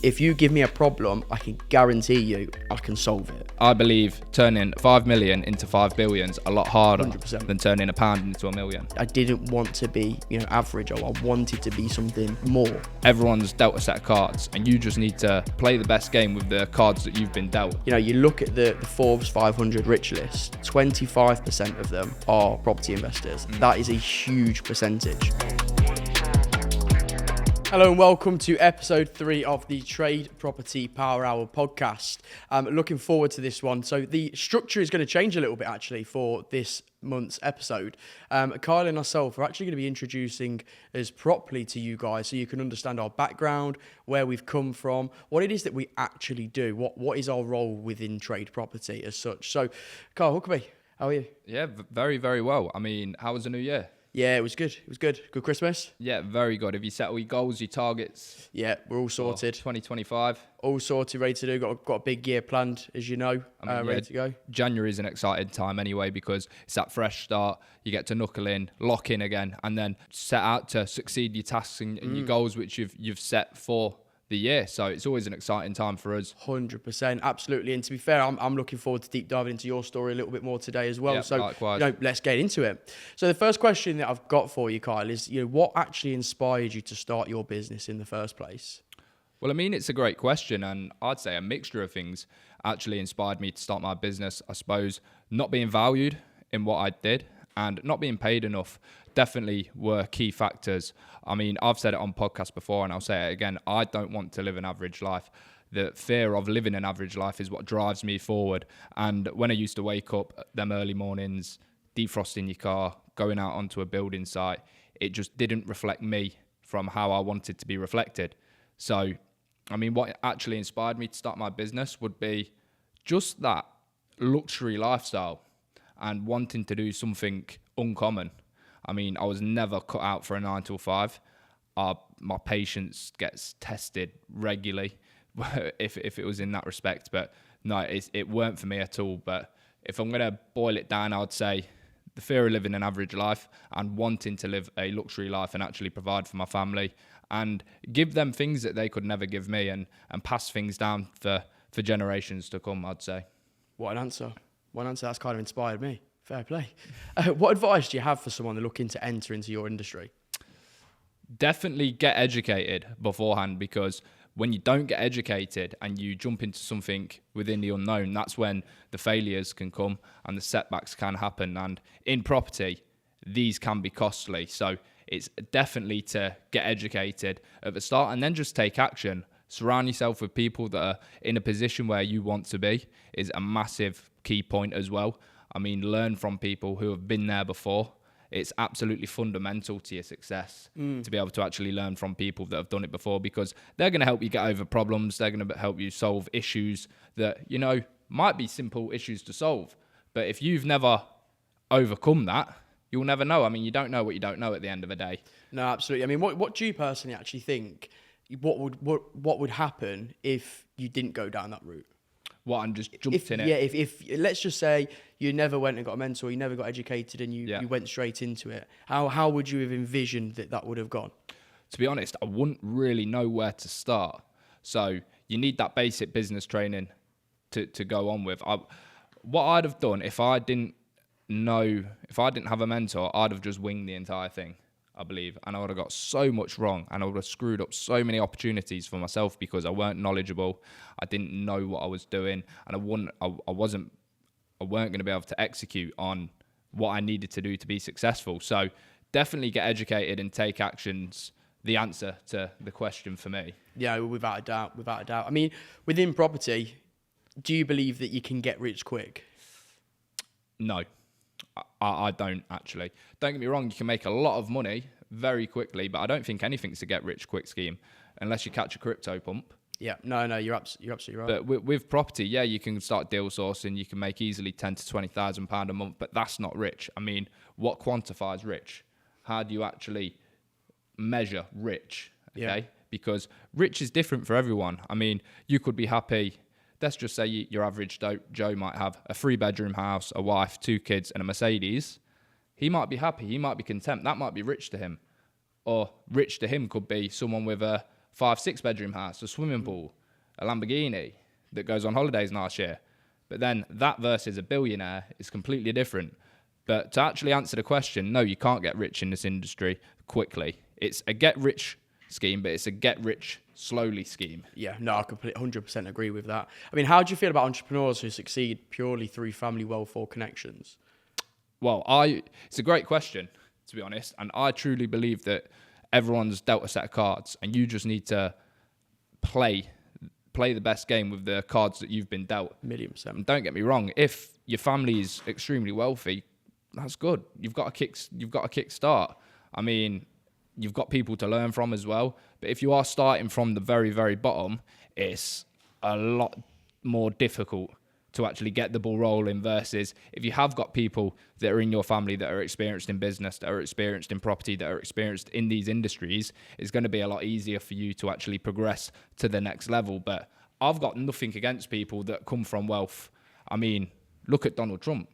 If you give me a problem, I can guarantee you I can solve it. I believe turning 5 million into 5 billion is a lot harder 100%. than turning a pound into a million. I didn't want to be, average. I wanted to be something more. Everyone's dealt a set of cards, and you just need to play the best game with the cards that you've been dealt. You look at the Forbes 500 Rich List, 25% of them are property investors. That is a huge percentage. Hello and welcome to episode 3 of the Trade Property Power Hour podcast. Looking forward to this one. So the structure is going to change a little bit actually for this month's episode. Kyle and myself are actually going to be introducing us properly to you guys so you can understand our background, where we've come from, what it is that we actually do, what is our role within trade property as such. So Kyle, Huckabee, how are you? Yeah, very, very well. I mean, how was the new year? Yeah, it was good. Good Christmas? Yeah, very good. Have you set all your goals, your targets? Yeah, we're all sorted. 2025? All sorted, ready to do. Got a big year planned, as you know, ready to go. January is an exciting time anyway because it's that fresh start. You get to knuckle in, lock in again, and then set out to succeed your tasks and your goals which you've set for the year. So it's always an exciting time for us. 100%, absolutely. And to be fair, I'm looking forward to deep diving into your story a little bit more today as well. Yeah, so likewise. Let's get into it. So the first question that I've got for you, Kyle, is what actually inspired you to start your business in the first place? Well, I mean, it's a great question, and I'd say a mixture of things actually inspired me to start my business. I suppose not being valued in what I did and not being paid enough definitely were key factors. I mean, I've said it on podcasts before and I'll say it again. I don't want to live an average life. The fear of living an average life is what drives me forward. And when I used to wake up them early mornings, defrosting your car, going out onto a building site, it just didn't reflect me from how I wanted to be reflected. So, I mean, what actually inspired me to start my business would be just that luxury lifestyle and wanting to do something uncommon. I mean, I was never cut out for a 9 to 5. My patience gets tested regularly if it was in that respect. But no, it weren't for me at all. But if I'm going to boil it down, I'd say the fear of living an average life and wanting to live a luxury life and actually provide for my family and give them things that they could never give me and pass things down for generations to come, I'd say. What an answer. That's kind of inspired me. Fair play. What advice do you have for someone looking to enter into your industry? Definitely get educated beforehand, because when you don't get educated and you jump into something within the unknown, that's when the failures can come and the setbacks can happen. And in property, these can be costly. So it's definitely to get educated at the start and then just take action. Surround yourself with people that are in a position where you want to be is a massive key point as well. I mean, learn from people who have been there before. It's absolutely fundamental to your success to be able to actually learn from people that have done it before, because they're going to help you get over problems. They're going to help you solve issues that, might be simple issues to solve. But if you've never overcome that, you'll never know. I mean, you don't know what you don't know at the end of the day. No, absolutely. I mean, what do you personally actually think? What would happen if you didn't go down that route? What, and just jumped in it? Yeah, if let's just say you never went and got a mentor, you never got educated, and you went straight into it. How would you have envisioned that would have gone? To be honest, I wouldn't really know where to start. So you need that basic business training to go on with. What I'd have done if I didn't have a mentor, I'd have just winged the entire thing, I believe. And I would have got so much wrong and I would have screwed up so many opportunities for myself because I weren't knowledgeable. I didn't know what I was doing, and I weren't going to be able to execute on what I needed to do to be successful. So definitely get educated and take actions. The answer to the question for me. Yeah, without a doubt. I mean, within property, do you believe that you can get rich quick? No, I don't actually. Don't get me wrong, you can make a lot of money very quickly, but I don't think anything's a get rich quick scheme unless you catch a crypto pump. Yeah, no, you're absolutely right. But with property, yeah, you can start deal sourcing. You can make easily £10,000 to £20,000 a month, but that's not rich. I mean, what quantifies rich? How do you actually measure rich? Okay, yeah. Because rich is different for everyone. I mean, you could be happy. Let's just say your average Joe might have a 3-bedroom house, a wife, 2 kids, and a Mercedes. He might be happy. He might be content. That might be rich to him. Or rich to him could be someone with a 5-6 bedroom house, a swimming pool, a Lamborghini that goes on holidays last year. But then that versus a billionaire is completely different. But to actually answer the question, no, you can't get rich in this industry quickly. It's a get rich scheme, but it's a get rich slowly scheme. Yeah, no, I completely 100% agree with that. I mean, how do you feel about entrepreneurs who succeed purely through family wealth or connections? Well, it's a great question, to be honest. And I truly believe that everyone's dealt a set of cards and you just need to play the best game with the cards that you've been dealt. 1,000,000%. And don't get me wrong, if your family is extremely wealthy, that's good. You've got a kick start. I mean, you've got people to learn from as well. But if you are starting from the very, very bottom, it's a lot more difficult to actually get the ball rolling versus if you have got people that are in your family that are experienced in business, that are experienced in property, that are experienced in these industries, it's going to be a lot easier for you to actually progress to the next level. But I've got nothing against people that come from wealth. I mean, look at Donald Trump.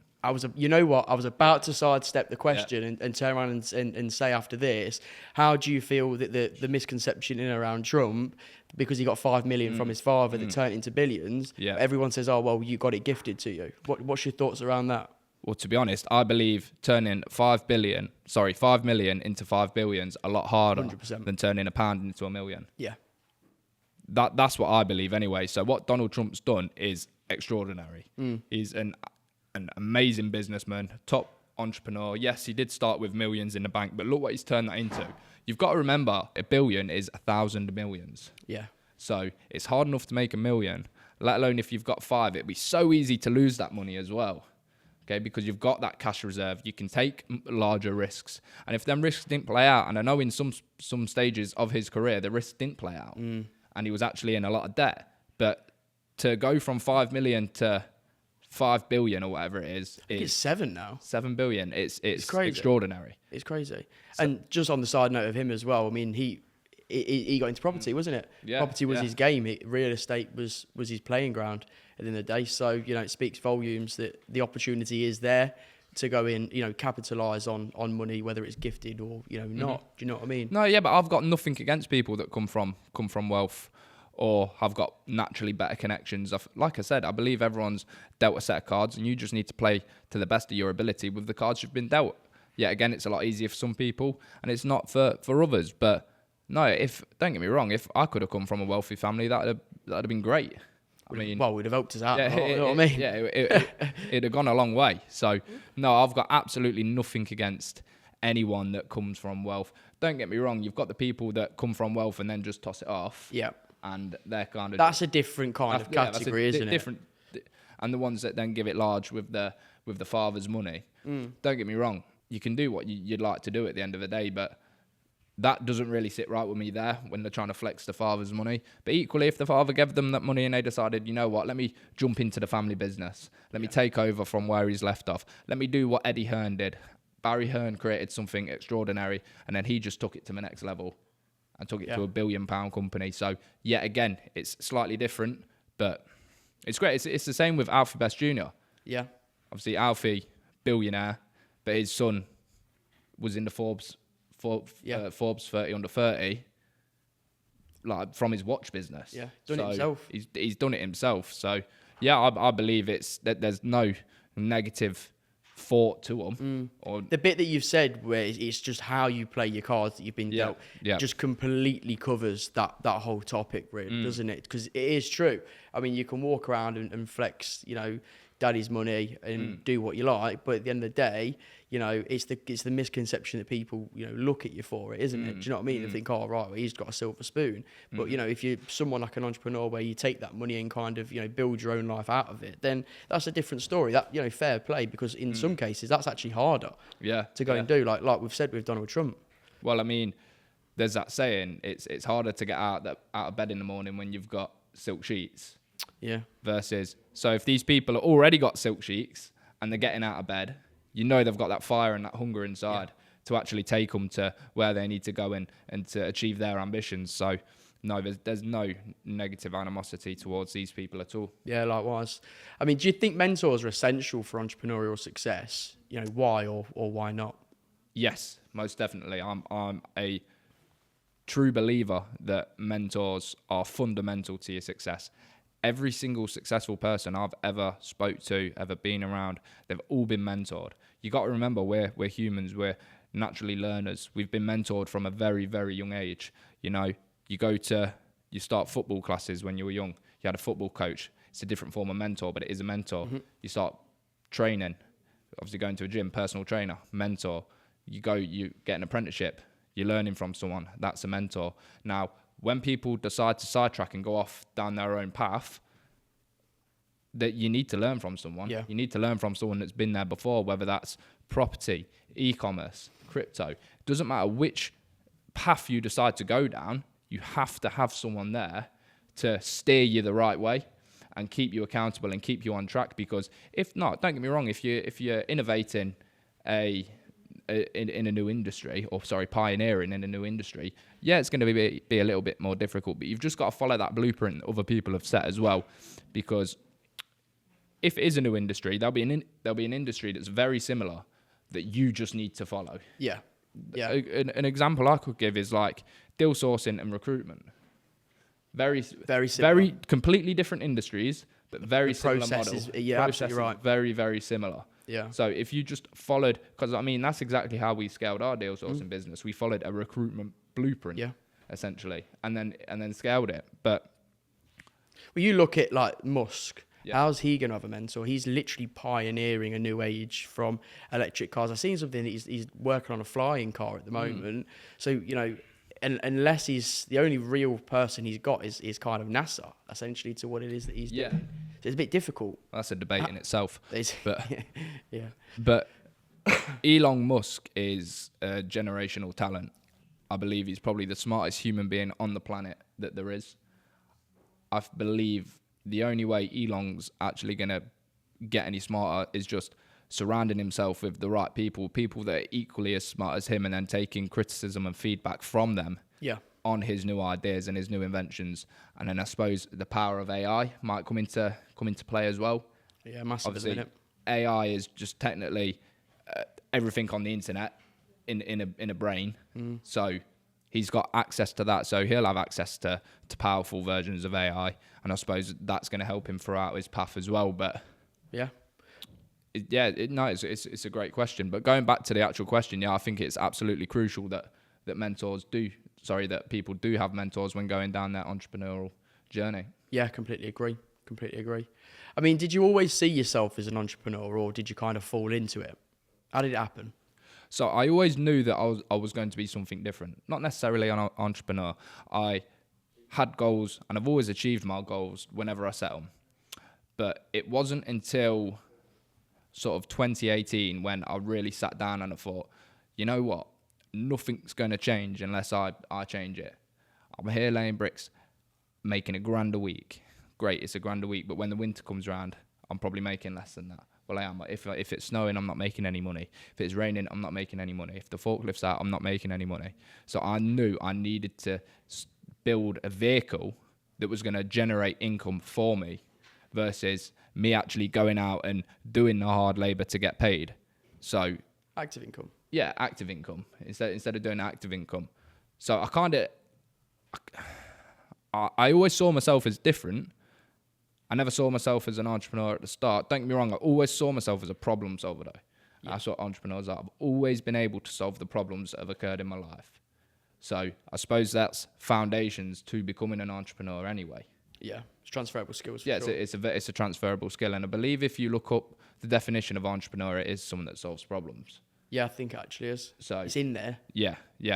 You know what? I was about to sidestep the question and turn around and say after this, how do you feel that the misconception in around Trump, because he got 5 million from his father that turned into billions, everyone says, oh, well, you got it gifted to you. What's your thoughts around that? Well, to be honest, I believe turning 5 million into 5 billions a lot harder 100%. than turning £1 into $1 million. Yeah. That's what I believe anyway. So what Donald Trump's done is extraordinary. He's an amazing businessman, top entrepreneur. Yes, he did start with millions in the bank, but look what he's turned that into. You've got to remember, $1 billion is 1,000 millions. Yeah. So it's hard enough to make $1 million, let alone if you've got 5. It'd be so easy to lose that money as well. Okay, because you've got that cash reserve, you can take larger risks. And if them risks didn't play out, and I know in some stages of his career, the risks didn't play out, and he was actually in a lot of debt. But to go from 5 million to 5 billion or whatever it is, I think it's 7 now. 7 billion. It's crazy. Extraordinary. It's crazy. So, and just on the side note of him as well, I mean, he got into property, wasn't it? Yeah, property was his game. Real estate was his playing ground at the end of the day. So, it speaks volumes that the opportunity is there to go in, capitalise on money, whether it's gifted or, not. Do you know what I mean? No, yeah, but I've got nothing against people that come from wealth or have got naturally better connections. Like I said, I believe everyone's dealt a set of cards and you just need to play to the best of your ability with the cards you've been dealt. Yeah, again, it's a lot easier for some people and it's not for others. But no, don't get me wrong, if I could have come from a wealthy family, that'd have been great. We'd have helped us out. Yeah, you know what I mean? Yeah, it'd have gone a long way. So, no, I've got absolutely nothing against anyone that comes from wealth. Don't get me wrong, you've got the people that come from wealth and then just toss it off. Yeah. And they're kind of... That's a different kind of category, isn't it? And the ones that then give it large with the father's money. Don't get me wrong, you can do what you'd like to do at the end of the day, but that doesn't really sit right with me there when they're trying to flex the father's money. But equally, if the father gave them that money and they decided, you know what, let me jump into the family business. Let me take over from where he's left off. Let me do what Eddie Hearn did. Barry Hearn created something extraordinary and then he just took it to the next level and took it to £1 billion company. So, yet again, it's slightly different, but it's great. It's the same with Alfie Best Jr. Yeah. Obviously, Alfie, billionaire, but his son was in the Forbes 30 under 30, like from his watch business. Yeah, done it himself. He's done it himself. So, yeah, I believe that there's no negative thought to them. Or the bit that you've said where it's just how you play your cards that you've been dealt just completely covers that whole topic, really, doesn't it? Because it is true. I mean, you can walk around and flex, daddy's money and do what you like, but at the end of the day, it's the misconception that people look at you for it, isn't it? Do you know what I mean? They think, oh right, well, he's got a silver spoon. But if you're someone like an entrepreneur where you take that money and kind of build your own life out of it, then that's a different story. That fair play, because in some cases that's actually harder to go and do, like we've said with Donald Trump. Well, I mean, there's that saying, it's harder to get out of bed in the morning when you've got silk sheets. Yeah. Versus, so if these people have already got silk sheets and they're getting out of bed, they've got that fire and that hunger inside to actually take them to where they need to go and to achieve their ambitions. So, no, there's no negative animosity towards these people at all. Yeah, likewise. I mean, do you think mentors are essential for entrepreneurial success? Why or why not? Yes, most definitely. I'm a true believer that mentors are fundamental to your success. Every single successful person I've ever spoke to, ever been around, they've all been mentored. You got to remember, we're humans, we're naturally learners. We've been mentored from a very, very young age. You know, you start football classes when you were young. You had a football coach. It's a different form of mentor, but it is a mentor. Mm-hmm. You start training, obviously going to a gym, personal trainer, mentor. You get an apprenticeship. You're learning from someone. That's a mentor. Now, when people decide to sidetrack and go off down their own path, that you need to learn from someone. Yeah. You need to learn from someone that's been there before, whether that's property, e-commerce, crypto. It doesn't matter which path you decide to go down, you have to have someone there to steer you the right way and keep you accountable and keep you on track. Because if not, don't get me wrong, if you're innovating in a new industry, pioneering in a new industry, yeah, it's going to be a little bit more difficult, but you've just got to follow that blueprint that other people have set as well. Because if it is a new industry, there'll be an industry that's very similar that you just need to follow. Yeah. Yeah. An example I could give is like deal sourcing and recruitment. Very similar. Very completely different industries, but very similar models. Yeah, absolutely right. Very, very similar. Yeah. So if you just followed, because I mean, that's exactly how we scaled our deal sourcing business. We followed a recruitment blueprint, essentially, and then scaled it. But well, you look at like Musk. Yeah. How's he going to have a mentor? He's literally pioneering a new age from electric cars. I've seen something that he's working on a flying car at the moment. So, you know, and unless he's the only real person he's got is kind of NASA, essentially, to what it is that he's doing. So it's a bit difficult. Well, that's a debate in itself. But, yeah. But Elon Musk is a generational talent. I believe he's probably the smartest human being on the planet that there is. I believe the only way Elon's actually going to get any smarter is just surrounding himself with the right people that are equally as smart as him, and then taking criticism and feedback from them on his new ideas and his new inventions. And then I suppose the power of AI might come into play as well. Yeah, massive. Obviously, isn't it? AI is just technically everything on the internet in a brain. So he's got access to that, so he'll have access to powerful versions of AI, and I suppose that's going to help him throughout his path as well. But it's a great question. But going back to the actual question, I think it's absolutely crucial that people do have mentors when going down their entrepreneurial journey. Yeah, completely agree. I mean, did you always see yourself as an entrepreneur, or did you kind of fall into it? How did it happen? So I always knew that I was going to be something different. Not necessarily an entrepreneur. I had goals, and I've always achieved my goals whenever I set them. But it wasn't until sort of 2018 when I really sat down and I thought, you know what? Nothing's going to change unless I change it. I'm here laying bricks, making $1,000 a week. Great, it's $1,000 a week, but when the winter comes around, I'm probably making less than that. Well, I am. If it's snowing, I'm not making any money. If it's raining, I'm not making any money. If the forklift's out, I'm not making any money. So I knew I needed to build a vehicle that was going to generate income for me versus me actually going out and doing the hard labor to get paid. So active income. Yeah, active income instead of doing active income. So I always saw myself as different. I never saw myself as an entrepreneur at the start. Don't get me wrong, I always saw myself as a problem solver though. Yeah. That's what entrepreneurs are. I've always been able to solve the problems that have occurred in my life. So I suppose that's foundations to becoming an entrepreneur anyway. Yeah, it's transferable skills. Yeah, sure. It's a transferable skill. And I believe if you look up the definition of entrepreneur, it is someone that solves problems. Yeah, I think it actually is. So it's in there. Yeah.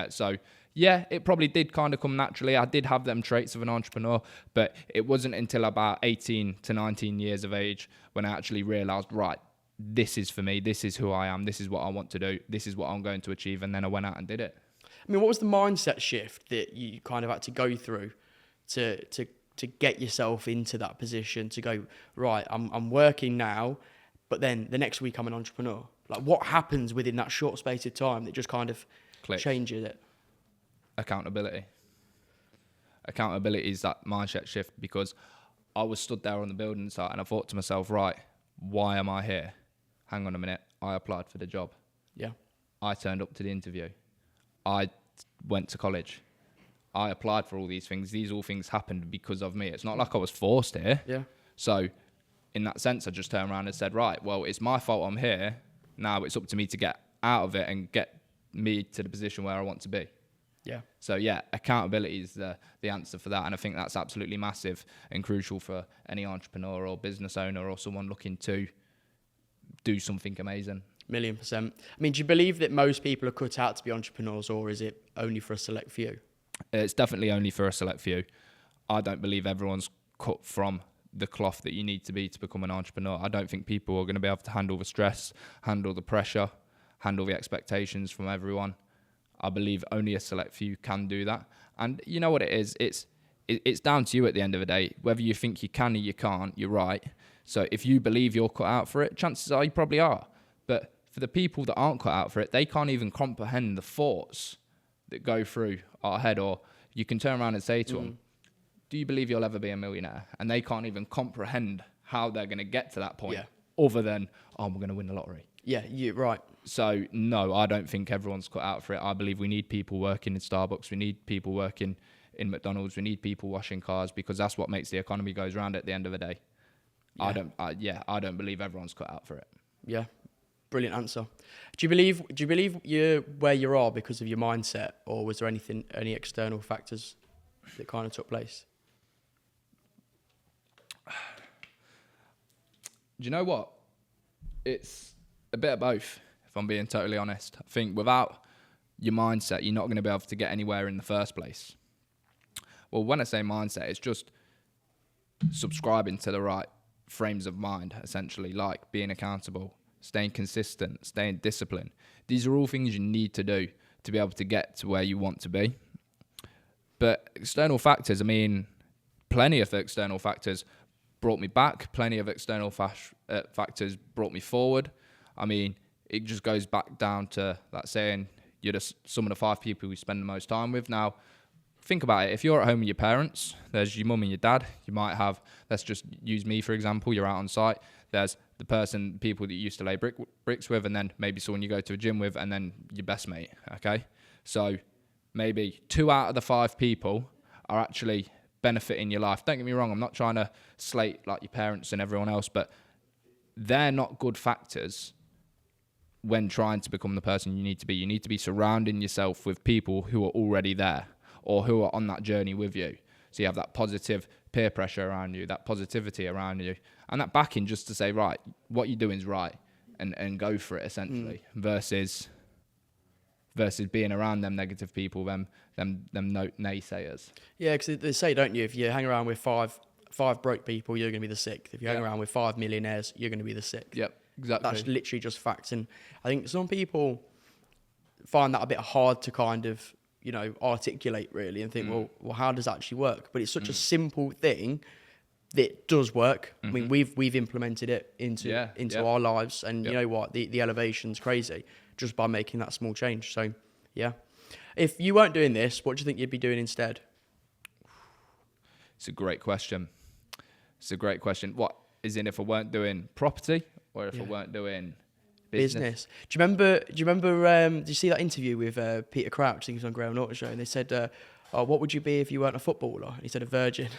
So yeah, it probably did kind of come naturally. I did have them traits of an entrepreneur, but it wasn't until about 18 to 19 years of age when I actually realized, right, this is for me. This is who I am. This is what I want to do. This is what I'm going to achieve. And then I went out and did it. I mean, what was the mindset shift that you kind of had to go through to get yourself into that position to go, right, I'm working now, but then the next week I'm an entrepreneur? Like, what happens within that short space of time that just kind of changes it? Accountability. Accountability is that mindset shift, because I was stood there on the building site and I thought to myself, right, why am I here? Hang on a minute. I applied for the job. Yeah. I turned up to the interview. I went to college. I applied for all these things. These all things happened because of me. It's not like I was forced here. Yeah. So in that sense, I just turned around and said, right, well, it's my fault I'm here. Now it's up to me to get out of it and get me to the position where I want to be. Yeah. So yeah, accountability is the answer for that. And I think that's absolutely massive and crucial for any entrepreneur or business owner or someone looking to do something amazing. 1,000,000%. I mean, do you believe that most people are cut out to be entrepreneurs, or is it only for a select few? It's definitely only for a select few. I don't believe everyone's cut from the cloth that you need to be to become an entrepreneur. I don't think people are going to be able to handle the stress, handle the pressure, handle the expectations from everyone. I believe only a select few can do that. And you know what it is? It's down to you at the end of the day. Whether you think you can or you can't, you're right. So if you believe you're cut out for it, chances are you probably are. But for the people that aren't cut out for it, they can't even comprehend the thoughts that go through our head. Or you can turn around and say to them, do you believe you'll ever be a millionaire? And they can't even comprehend how they're going to get to that point, other than, oh, we're going to win the lottery. Yeah, you're right. So, no, I don't think everyone's cut out for it. I believe we need people working in Starbucks. We need people working in McDonald's. We need people washing cars, because that's what makes the economy goes round at the end of the day. Yeah. I don't believe everyone's cut out for it. Yeah. Brilliant answer. Do you believe you're where you are because of your mindset, or was there any external factors that kind of took place? Do you know what? It's a bit of both, if I'm being totally honest. I think without your mindset, you're not going to be able to get anywhere in the first place. Well, when I say mindset, it's just subscribing to the right frames of mind, essentially, like being accountable, staying consistent, staying disciplined. These are all things you need to do to be able to get to where you want to be. But external factors, I mean, plenty of external factors brought me back. Plenty of external factors brought me forward. I mean, it just goes back down to that saying, you're the sum of the 5 people you spend the most time with. Now, think about it. If you're at home with your parents, there's your mum and your dad. You might have, let's just use me, for example. You're out on site. There's the people that you used to lay bricks with, and then maybe someone you go to a gym with, and then your best mate, okay? So maybe 2 out of the 5 people are actually benefiting your life. Don't get me wrong, I'm not trying to slate like your parents and everyone else, but they're not good factors when trying to become the person you need to be. You need to be surrounding yourself with people who are already there or who are on that journey with you. So you have that positive peer pressure around you, that positivity around you, and that backing just to say, right, what you're doing is right, and go for it, essentially, versus being around them negative people, them naysayers. Yeah, because they say, don't you, if you hang around with five broke people, you're going to be the 6th. If you hang around with 5 millionaires, you're going to be the 6th. Yep, exactly. That's literally just facts. And I think some people find that a bit hard to kind of, articulate really, and think, well, how does that actually work? But it's such a simple thing that does work. I mean, we've implemented it into our lives, and you know what, the elevation's crazy just by making that small change. So, yeah. If you weren't doing this, what do you think you'd be doing instead? It's a great question. What is in if I weren't doing property, or if I weren't doing business? Do you remember? Did you see that interview with Peter Crouch? I think he was on Graham Norton show, and they said, "What would you be if you weren't a footballer?" And he said, "A virgin."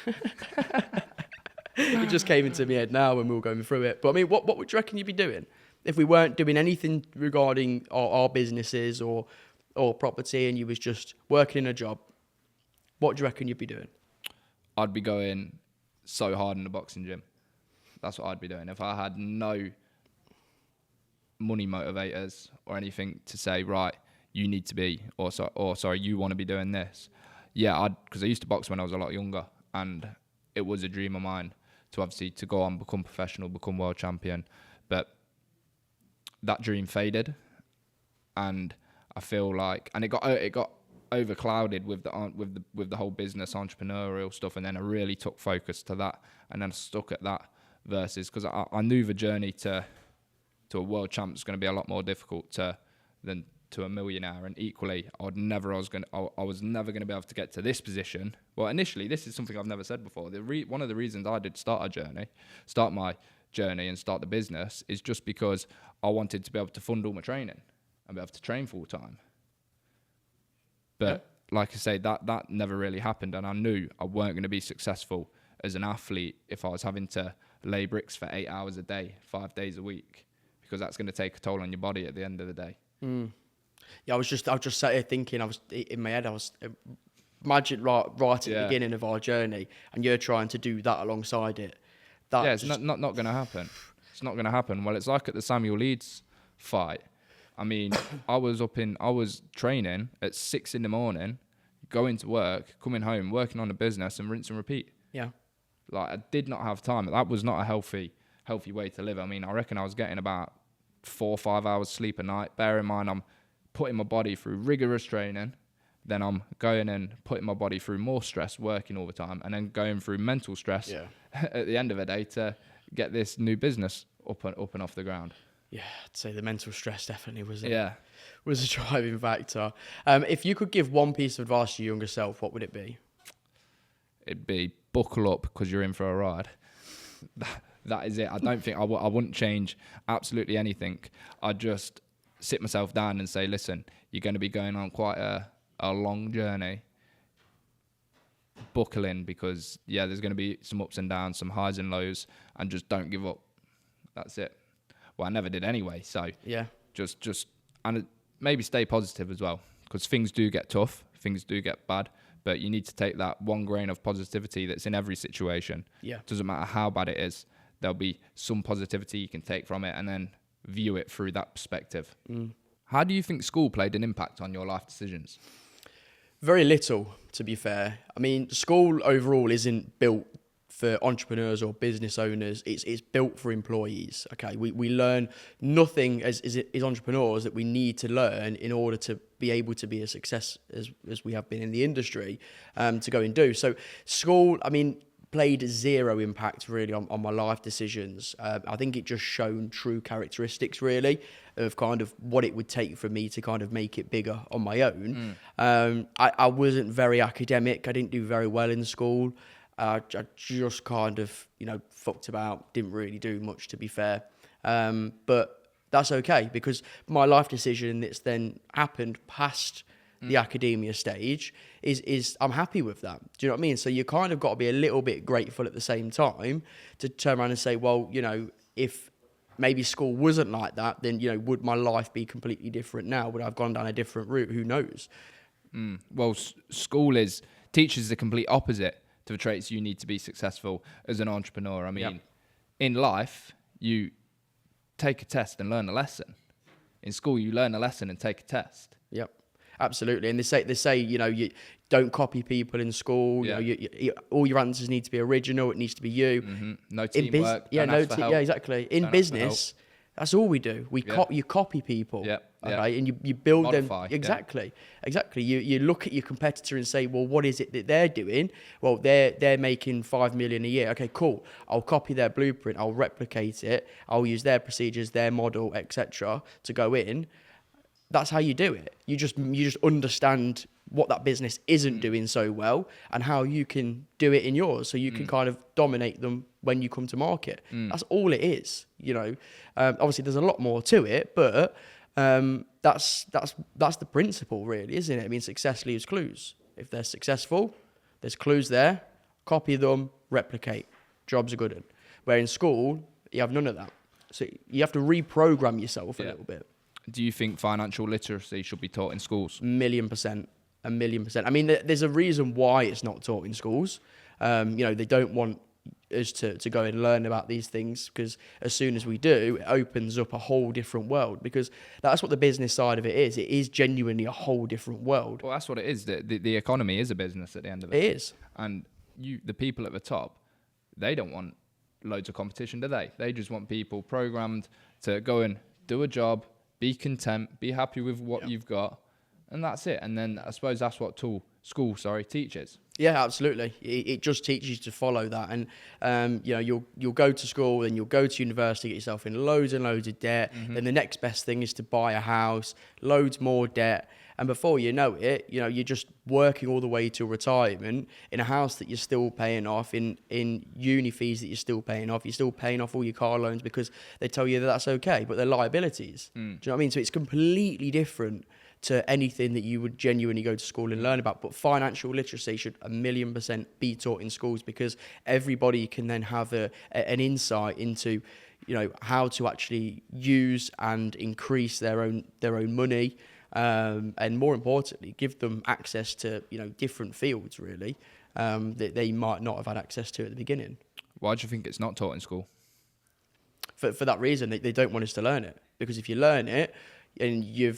It just came into my head now when we were going through it. But I mean, what would you reckon you'd be doing if we weren't doing anything regarding our businesses or property, and you was just working in a job? What do you reckon you'd be doing? I'd be going so hard in the boxing gym. That's what I'd be doing. If I had no money motivators or anything to say, right, you need to be, you want to be doing this. Yeah, because I used to box when I was a lot younger, and it was a dream of mine to go on, become professional, become world champion. But that dream faded, and I feel like, and it got overclouded with the whole business entrepreneurial stuff, and then I really took focus to that, and then stuck at that versus, because I knew the journey to a world champ is going to be a lot more difficult than to a millionaire, and equally I was never going to be able to get to this position. Well, initially, this is something I've never said before. One of the reasons I did start my journey and start the business is just because I wanted to be able to fund all my training and be able to train full time. But like I say, that never really happened, and I knew I weren't going to be successful as an athlete if I was having to lay bricks for 8 hours a day, 5 days a week, because that's going to take a toll on your body at the end of the day. Yeah, I was just sat here thinking. I was in my head. I was imagine right at the beginning of our journey, and you're trying to do that alongside it. It's not going to happen. It's not going to happen. Well, it's like at the Samuel Leeds fight. I mean, I was training at 6 a.m, going to work, coming home, working on a business, and rinse and repeat. Yeah. Like, I did not have time. That was not a healthy way to live. I mean, I reckon I was getting about 4 or 5 hours sleep a night. Bear in mind, I'm putting my body through rigorous training. Then I'm going and putting my body through more stress, working all the time, and then going through mental stress at the end of the day to get this new business up and off the ground. Yeah, I'd say the mental stress definitely was a driving factor. If you could give one piece of advice to your younger self, what would it be? It'd be buckle up because you're in for a ride. That is it. I don't think I wouldn't change absolutely anything. I'd just sit myself down and say, listen, you're going to be going on quite a long journey. Buckle in, because there's going to be some ups and downs, some highs and lows, and just don't give up. That's it. Well, I never did anyway, so just and maybe stay positive as well, because things do get tough, things do get bad, but you need to take that one grain of positivity that's in every situation. Doesn't matter how bad it is, there'll be some positivity you can take from it, and then view it through that perspective. How do you think school played an impact on your life decisions? Very little, to be fair. I mean, school overall isn't built for entrepreneurs or business owners. It's built for employees. Okay, we learn nothing as entrepreneurs that we need to learn in order to be able to be a success as we have been in the industry, to go and do. So school, I mean, played zero impact really on my life decisions. I think it just shown true characteristics really of kind of what it would take for me to kind of make it bigger on my own. I wasn't very academic. I didn't do very well in school. I just kind of, fucked about, didn't really do much, to be fair. But that's okay, because my life decision that's then happened past the academia stage is I'm happy with that. Do you know what I mean? So you kind of got to be a little bit grateful at the same time to turn around and say, well, if maybe school wasn't like that, then, would my life be completely different now? Would I have gone down a different route? Who knows? Well, school teaches the complete opposite to the traits you need to be successful as an entrepreneur. I mean, in life, you take a test and learn a lesson. In school, you learn a lesson and take a test. Yep. Absolutely, and they say you don't copy people in school. You all your answers need to be original. It needs to be you. No teamwork. Exactly. In business, that's all we do. You copy people. Okay, and you build Modify, them exactly. You look at your competitor and say, well, what is it that they're doing? Well, they're making 5 million a year. Okay, cool. I'll copy their blueprint. I'll replicate it. I'll use their procedures, their model, etc. to go in. That's how you do it. You just understand what that business isn't doing so well and how you can do it in yours, so you can kind of dominate them when you come to market. That's all it is. Obviously there's a lot more to it, but that's the principle, really, isn't it? I mean, success leaves clues. If they're successful, there's clues there. Copy them, replicate. Jobs are good at. Where in school, you have none of that. So you have to reprogram yourself a little bit. Do you think financial literacy should be taught in schools? 1,000,000%. 1,000,000%. I mean, there's a reason why it's not taught in schools. They don't want us to go and learn about these things, because as soon as we do, it opens up a whole different world, because that's what the business side of it is. It is genuinely a whole different world. Well, that's what it is. The economy is a business at the end of it. It is. And the people at the top, they don't want loads of competition, do they? They just want people programmed to go and do a job, be content, be happy with what you've got, and that's it. And then I suppose that's what school teaches. Yeah, absolutely. It just teaches you to follow that. And, you'll go to school, then you'll go to university, get yourself in loads and loads of debt. Then the next best thing is to buy a house, loads more debt. And before you know it, you're just working all the way to retirement in a house that you're still paying off, in uni fees that you're still paying off. You're still paying off all your car loans because they tell you that that's okay, but they're liabilities. Do you know what I mean? So it's completely different to anything that you would genuinely go to school and learn about. But financial literacy should 1,000,000% be taught in schools, because everybody can then have an insight into, how to actually use and increase their own money, and more importantly, give them access to different fields really, that they might not have had access to at the beginning. Why do you think it's not taught in school? For that reason, they don't want us to learn it, because if you learn it and your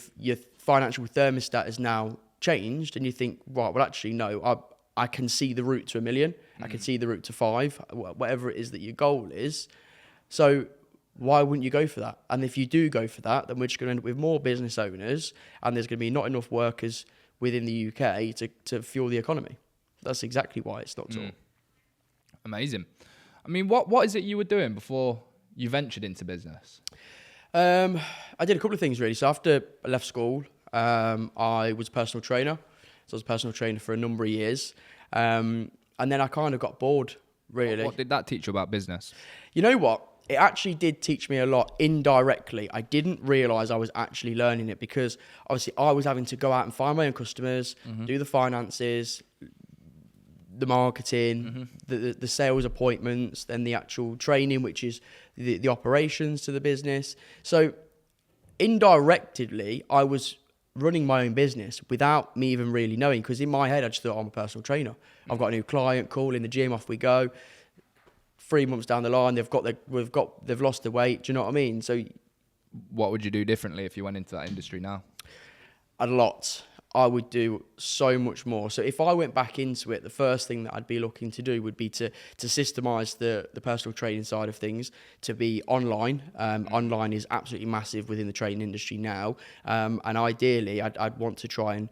financial thermostat has now changed, and you think, right, well actually no, I can see the route to 1,000,000, I can see the route to 5, whatever it is that your goal is. So why wouldn't you go for that? And if you do go for that, then we're just going to end up with more business owners, and there's going to be not enough workers within the UK to fuel the economy. That's exactly why it's not taught. Amazing. I mean, what is it you were doing before you ventured into business? I did a couple of things really. So after I left school, I was a personal trainer. So I was a personal trainer for a number of years. And then I kind of got bored, really. What did that teach you about business? You know what? It actually did teach me a lot indirectly. I didn't realise I was actually learning it, because obviously I was having to go out and find my own customers, do the finances, the marketing, the sales appointments, then the actual training, which is the operations to the business. So indirectly, I was running my own business without me even really knowing, because in my head I just thought, I'm a personal trainer. I've got a new client, cool, in the gym, off we go. 3 months down the line, they've lost the weight. Do you know what I mean? So what would you do differently if you went into that industry now? A lot. I would do so much more. So if I went back into it, the first thing that I'd be looking to do would be to systemize the personal training side of things, to be online. Online is absolutely massive within the training industry now. And ideally, I'd want to try and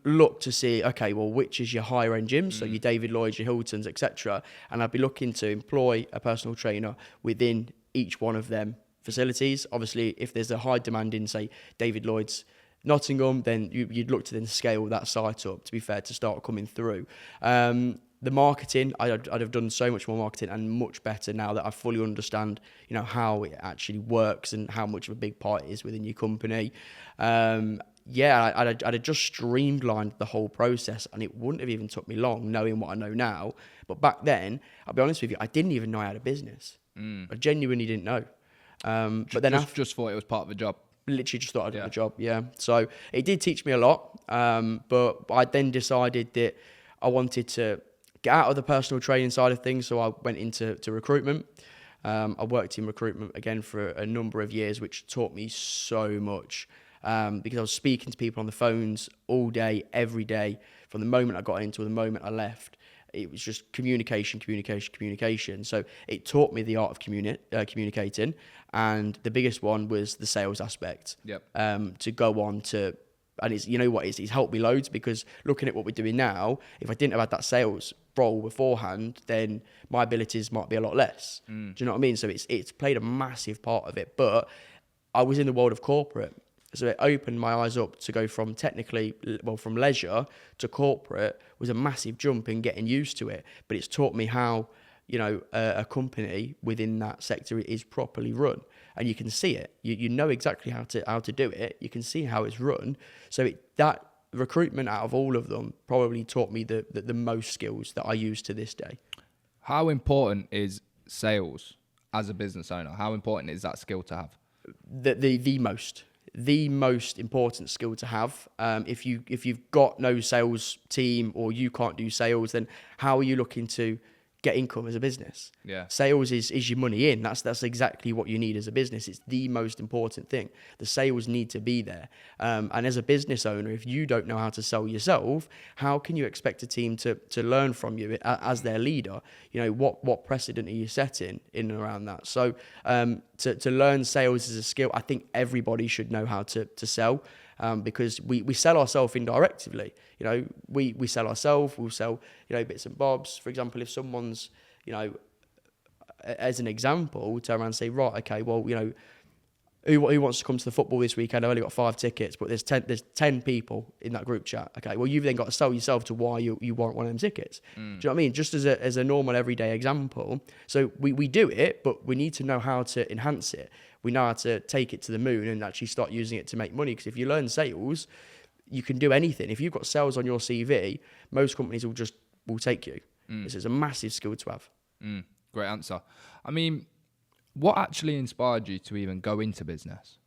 look to see, okay, well, which is your higher end gyms, so your David Lloyds, your Hiltons, etc. And I'd be looking to employ a personal trainer within each one of them facilities. Obviously, if there's a high demand in, say, David Lloyds Nottingham, then you'd look to then scale that site up, to be fair, to start coming through. The marketing, I'd have done so much more marketing, and much better now that I fully understand, how it actually works and how much of a big part it is within your company. I'd have just streamlined the whole process, and it wouldn't have even took me long knowing what I know now. But back then, I'll be honest with you, I didn't even know I had a business. I genuinely didn't know. But then just thought it was part of the job. Literally just thought I'd do the job, yeah. So it did teach me a lot, but I then decided that I wanted to get out of the personal training side of things, so I went into recruitment. I worked in recruitment again for a number of years, which taught me so much, because I was speaking to people on the phones all day, every day, from the moment I got into the moment I left. It was just communication. So it taught me the art of communicating, and the biggest one was the sales aspect. To go on to, and it's helped me loads, because looking at what we're doing now, if I didn't have had that sales role beforehand, then my abilities might be a lot less. Do you know what I mean? So it's played a massive part of it. But I was in the world of corporate. So it opened my eyes up to go from from leisure to corporate was a massive jump in getting used to it. But it's taught me how, a company within that sector is properly run. And you can see it. You know exactly how to do it. You can see how it's run. So that recruitment, out of all of them, probably taught me the most skills that I use to this day. How important is sales as a business owner? How important is that skill to have? The most important skill to have. If you've got no sales team, or you can't do sales, then how are you looking to get income as a business? Sales is your money in. That's exactly what you need as a business. It's the most important thing. The sales need to be there. And as a business owner, if you don't know how to sell yourself, how can you expect a team to learn from you as their leader? What precedent are you setting in and around that? So to learn sales as a skill, I think everybody should know how to sell. Because we sell ourselves indirectly. We sell ourselves, we'll sell, bits and bobs. For example, if someone's, as an example, turn around and say, right, okay, well, who wants to come to the football this weekend? I've only got 5 tickets, but there's 10 people in that group chat. Okay, well, you've then got to sell yourself to why you want one of them tickets. Do you know what I mean? Just as a normal everyday example. So we do it, but we need to know how to enhance it. We know how to take it to the moon and actually start using it to make money. Because if you learn sales, you can do anything. If you've got sales on your CV, most companies will take you. This is a massive skill to have. Great answer. I mean, what actually inspired you to even go into business?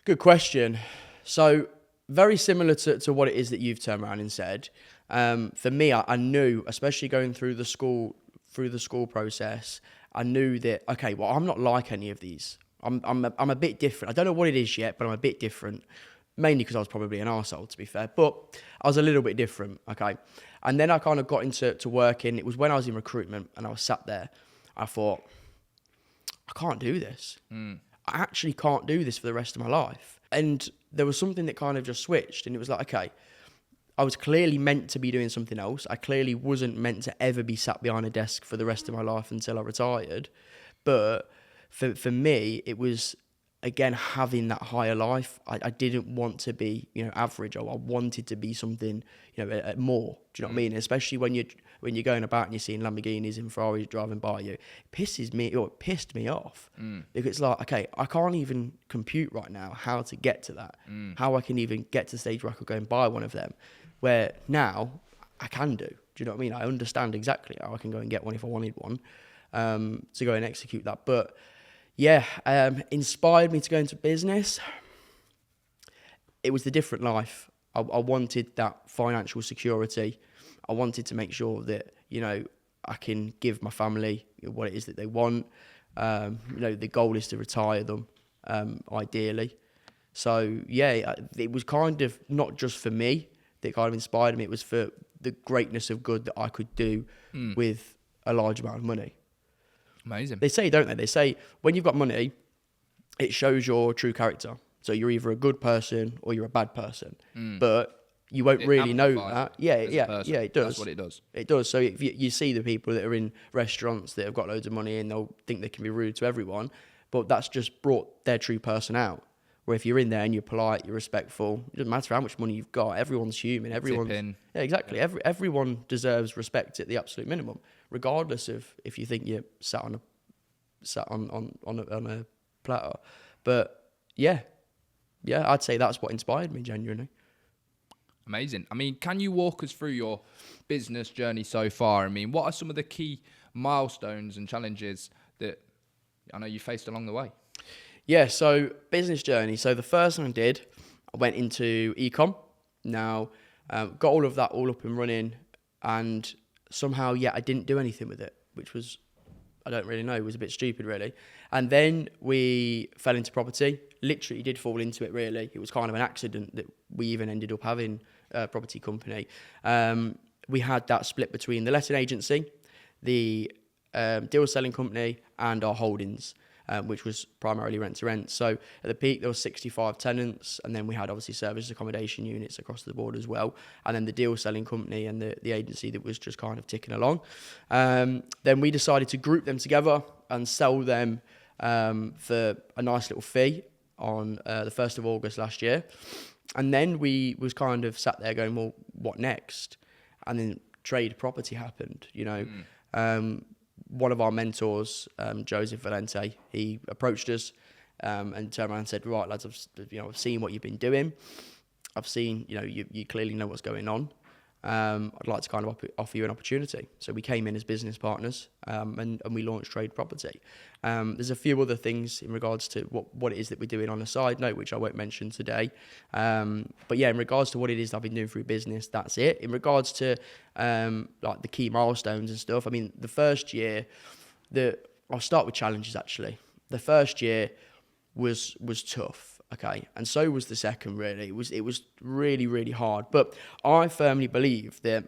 Good question. So very similar to what it is that you've turned around and said. For me, I knew, especially going through the school process, I knew that, okay, well, I'm not like any of these. I'm a bit different. I don't know what it is yet, but I'm a bit different. Mainly because I was probably an arsehole, to be fair. But I was a little bit different, okay? And then I kind of got into working. It was when I was in recruitment and I was sat there. I thought, I can't do this. I actually can't do this for the rest of my life. And there was something that kind of just switched. And it was like, okay, I was clearly meant to be doing something else. I clearly wasn't meant to ever be sat behind a desk for the rest of my life until I retired. But for me, it was, again, having that higher life. I didn't want to be, average. I wanted to be something, more. Do you know what I mean? Especially when you're going about and you're seeing Lamborghinis and Ferraris driving by you, it pissed me off. Because it's like, okay, I can't even compute right now how to get to that. How I can even get to the stage where I could go and buy one of them. Where now I can do. Do you know what I mean? I understand exactly how I can go and get one if I wanted one, to go and execute that. But yeah, inspired me to go into business. It was the different life. I wanted that financial security. I wanted to make sure that, I can give my family what it is that they want. The goal is to retire them, ideally. So yeah, it was kind of not just for me that kind of inspired me. It was for the greatness of good that I could do with a large amount of money. Amazing. They say, don't they? They say when you've got money, it shows your true character. So you're either a good person or you're a bad person. But you won't really know that. Yeah, it does. That's what it does. It does. So if you see the people that are in restaurants that have got loads of money and they'll think they can be rude to everyone, but that's just brought their true person out. Where if you're in there and you're polite, you're respectful, it doesn't matter how much money you've got. Everyone's human. Yeah, exactly. Yeah. Everyone deserves respect at the absolute minimum, regardless of if you think you're sat on a platter. But yeah, I'd say that's what inspired me genuinely. Amazing. I mean, can you walk us through your business journey so far? I mean, what are some of the key milestones and challenges that I know you faced along the way? Yeah, so business journey. So the first thing I did, I went into e-com. Now, got all of that all up and running, and somehow, I didn't do anything with it, which was, I don't really know, it was a bit stupid, really. And then we fell into property. Literally did fall into it, really. It was kind of an accident that we even ended up having a property company. We had that split between the letting agency, the deal selling company, and our holdings. Which was primarily rent to rent. So at the peak, there was 65 tenants, and then we had obviously service accommodation units across the board as well, and then the deal selling company and the agency that was just kind of ticking along. Then we decided to group them together and sell them for a nice little fee on the 1st of August last year. And then we was kind of sat there going, well, what next? And then trade property happened, One of our mentors, Joseph Valente, he approached us and turned around and said, right, lads, I've seen what you've been doing. I've seen, you clearly know what's going on. I'd like to kind of offer you an opportunity. So we came in as business partners and we launched Trade Property. There's a few other things in regards to what it is that we're doing on a side note, which I won't mention today. But yeah, in regards to what it is I've been doing through business, that's it. In regards to like the key milestones and stuff, I mean, the first year, I'll start with challenges actually. The first year was tough. Okay, and so was the second. Really, it was really, really hard. But I firmly believe that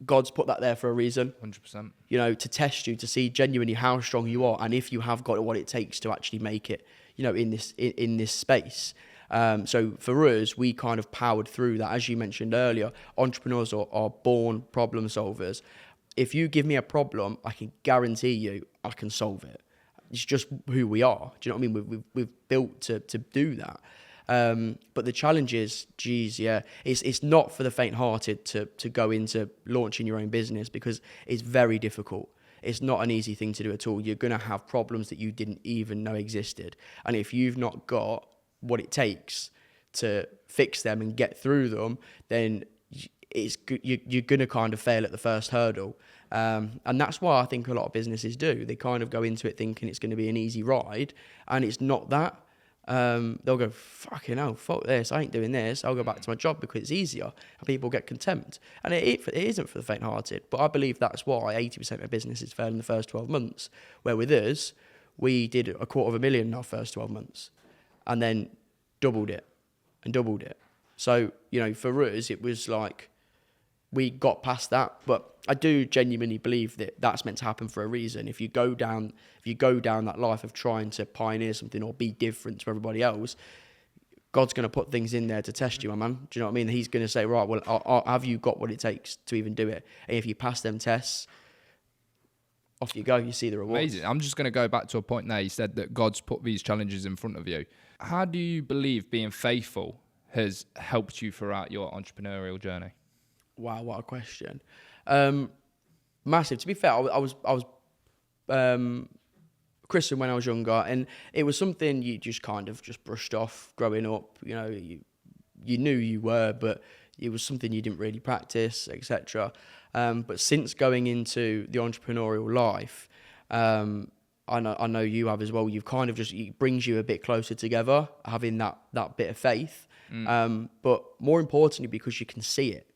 God's put that there for a reason. 100%. To test you, to see genuinely how strong you are, and if you have got what it takes to actually make it. In this space. So for us, we kind of powered through that. As you mentioned earlier, entrepreneurs are born problem solvers. If you give me a problem, I can guarantee you I can solve it. It's just who we are. Do you know what I mean? We've built to do that. But the challenge is, it's not for the faint-hearted to go into launching your own business because it's very difficult. It's not an easy thing to do at all. You're going to have problems that you didn't even know existed. And if you've not got what it takes to fix them and get through them, then you're going to kind of fail at the first hurdle. And that's why I think a lot of businesses do. They kind of go into it thinking it's going to be an easy ride, and it's not that. They'll go, fucking hell, fuck this, I ain't doing this, I'll go back to my job because it's easier, and people get contempt. And it isn't for the faint-hearted, but I believe that's why 80% of businesses fail in the first 12 months, where with us, we did $250,000 in our first 12 months, and then doubled it. So, for us, it was like, we got past that, but I do genuinely believe that that's meant to happen for a reason. If you go down that life of trying to pioneer something or be different to everybody else, God's going to put things in there to test you, my man. Do you know what I mean? He's going to say, right, well, have you got what it takes to even do it? And if you pass them tests, off you go. You see the rewards. Amazing. I'm just going to go back to a point there. You said that God's put these challenges in front of you. How do you believe being faithful has helped you throughout your entrepreneurial journey? Wow, what a question. Massive. To be fair, I was Christian when I was younger, and it was something you just kind of just brushed off growing up. You knew you were, but it was something you didn't really practice, etc. But since going into the entrepreneurial life, I know you have as well. You've kind of it brings you a bit closer together, having that bit of faith. But more importantly, because you can see it.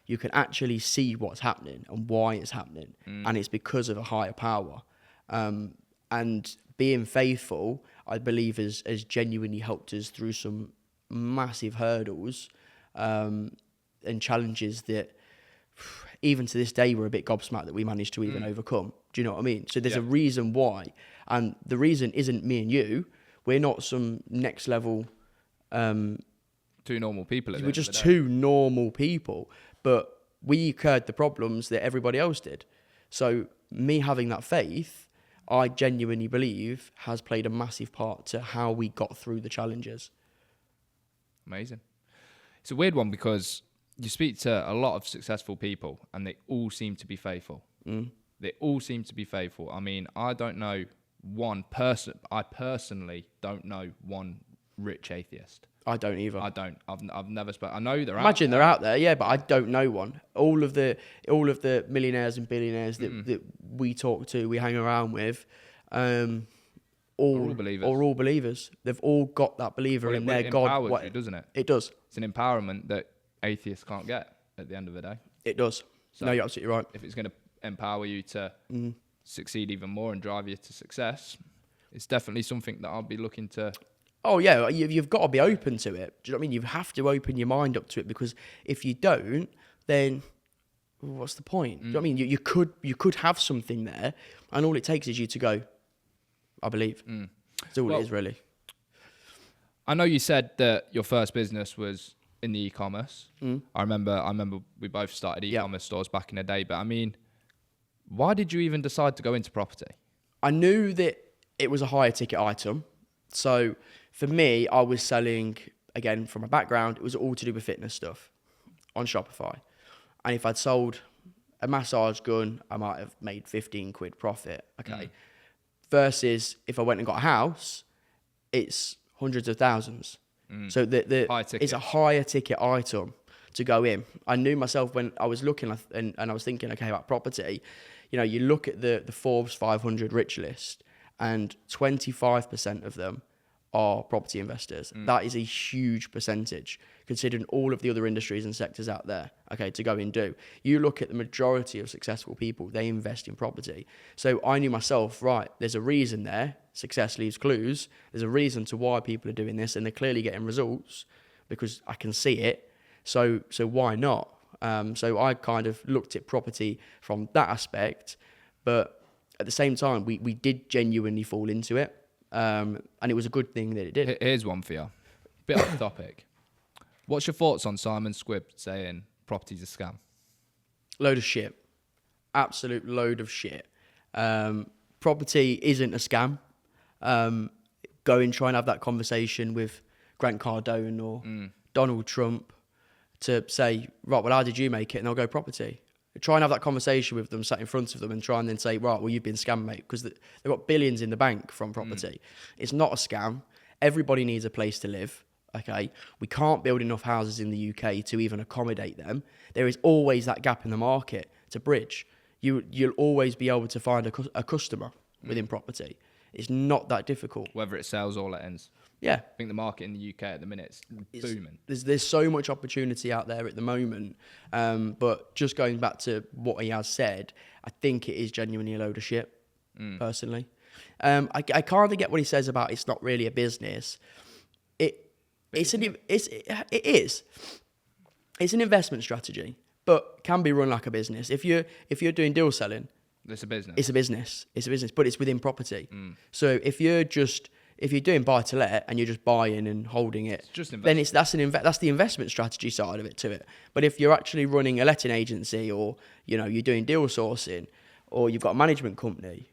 You can actually see what's happening and why it's happening. And it's because of a higher power. And being faithful, I believe, has genuinely helped us through some massive hurdles and challenges that even to this day we're a bit gobsmacked that we managed to even overcome. Do you know what I mean? So there's a reason why. And the reason isn't me and you. We're not some next level... two normal people. We're just two normal people. But we incurred the problems that everybody else did. So me having that faith, I genuinely believe, has played a massive part to how we got through the challenges. Amazing. It's a weird one because you speak to a lot of successful people and they all seem to be faithful. They all seem to be faithful. I mean, I don't know one person. I personally don't know one rich atheist. I don't either. I don't. I've never spoken. I know they're Imagine they're out there, yeah, but I don't know one. All of the millionaires and billionaires that we talk to, we hang around with, all believers. Are all believers. They've all got that believer in their God. It empowers you, doesn't it? It does. It's an empowerment that atheists can't get at the end of the day. It does. So no, you're absolutely right. If it's going to empower you to succeed even more and drive you to success, it's definitely something that I'll be looking to. Oh yeah, you've got to be open to it. Do you know what I mean? You have to open your mind up to it, because if you don't, then what's the point? Do you know what I mean? You could have something there, and all it takes is you to go, I believe. That's all it is, really. I know you said that your first business was in the e-commerce. I remember we both started e-commerce stores back in the day. But I mean, why did you even decide to go into property? I knew that it was a higher ticket item. So for me, I was selling, again, from a background, it was all to do with fitness stuff on Shopify. And if I'd sold a massage gun, I might have made 15 quid profit. Okay. Versus if I went and got a house, it's hundreds of thousands. So it's a higher ticket item to go in. I knew myself when I was looking and I was thinking, okay, about property, you look at the Forbes 500 Rich List, and 25% of them are property investors. That is a huge percentage, considering all of the other industries and sectors out there, okay, to go and do. You look at the majority of successful people, they invest in property. So I knew myself, right, there's a reason there. Success leaves clues. There's a reason to why people are doing this, and they're clearly getting results because I can see it. So why not? So I kind of looked at property from that aspect, but at the same time, we did genuinely fall into it. And it was a good thing that it did. Here's one for you. Bit off topic. What's your thoughts on Simon Squibb saying property's a scam? Load of shit. Absolute load of shit. Property isn't a scam. Go and try and have that conversation with Grant Cardone or Donald Trump to say, right, well, how did you make it? And they'll go, property. Try and have that conversation with them, sat in front of them, and try and then say, right, well, you've been scammed, mate, because they've got billions in the bank from property. It's not a scam. Everybody needs a place to live. Okay, we can't build enough houses in the UK to even accommodate them. There is always that gap in the market to bridge. You'll always be able to find a customer within property. It's not that difficult. Whether it sells or it ends. Yeah, I think the market in the UK at the minute is booming. there's so much opportunity out there at the moment. But just going back to what he has said, I think it is genuinely a load of shit, personally. I kind of get what he says about it's not really a business. It is. It's an investment strategy, but can be run like a business. If you're doing deal selling, It's a business. it's a business, but it's within property. So if you're doing buy to let and you're just buying and holding it, just then that's the investment strategy side of it to it. But if you're actually running a letting agency, or you're doing deal sourcing, or you've got a management company,